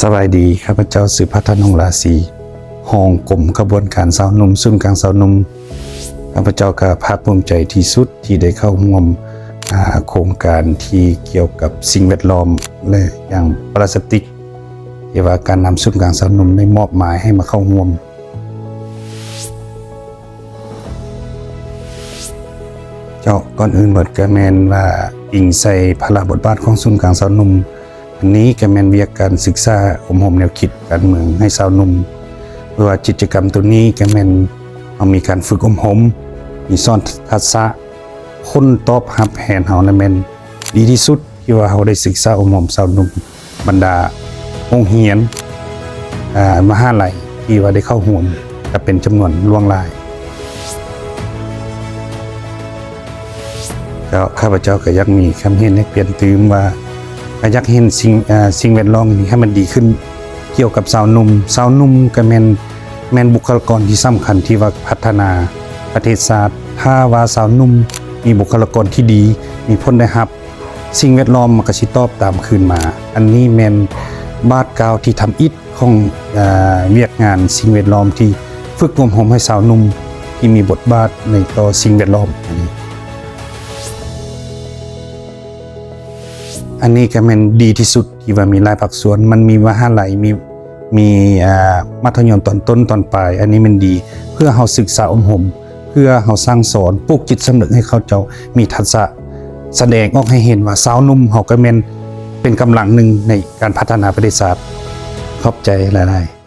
สบายดีข้าพเจ้าสืบพัฒนงราศีห้องกลมกระบวนการสาวหนุ่มซึ่งกลางสาวหนุ่มข้าพเจ้าก็ภาคภูมิใจที่สุดที่ได้เข้าร่วมโครงการที่เกี่ยวกับสิ่งแวดล้อมและอย่างพลาสติกที่ว่าการนำซึ่งกลางสาวหนุ่มได้มอบหมายให้มาเข้าร่วมเจ้าก่อนอื่นเบิดก็แม่นว่าอิงใส่พระบทบาทของศูนย์กลางสาวหนุ่มอันนี้ก็แม่นเวียกการศึกษาอบรมแนวคิดการเมืองให้สาวหนุ่มเพื่อกิจกรรมตัวนี้ก็แม่นมีการฝึกอบรมมีสอนทักษะคนตอบรับแทนเฮานั่นแม่นดีที่สุดที่ว่าเฮาได้ศึกษาอบรมสาวหนุ่มบรรดาโรงเรียนมหาลัยที่ว่าได้เข้าร่วมก็เป็นจำนวนล่วงหลายแล้วข้าพเจ้าก็อยากมีคำเห็นให้เปลี่ยนตื่มว่าอยากเห็นสิ่งแวดล้อมนี้ให้มันดีขึ้นเกี่ยวกับสาวหนุ่มก็แม่นบุคลากรที่สำคัญที่ว่าพัฒนาประเทศชาติถ้าว่าสาวหนุ่มมีบุคลากรที่ดีมีผลได้รับสิ่งแวดล้อมมันก็สิตอบตามคืนมาอันนี้แม่นบาทกาวที่ทำอิฐของเวียกงานสิ่งแวดล้อมที่ฝึกอบรมให้สาวหนุ่มที่มีบทบาทในต่อสิ่งแวดล้อมอันนี้ก็แม่นดีที่สุดที่ว่ามีหลายภาคส่วนมันมีมหาลัยมีมัธยมตอนต้นตอนปลายอันนี้มันดีเพื่อเฮาศึกษาอบรมเพื่อเฮาสร้างสอนปลูกจิตสำนึกให้เขาเจ้ามีทักษะแสดงออกให้เห็นว่าสาวหนุ่มเฮาก็แม่นเป็นกำลังหนึ่งในการพัฒนาประเทศชาติขอบใจหลายๆ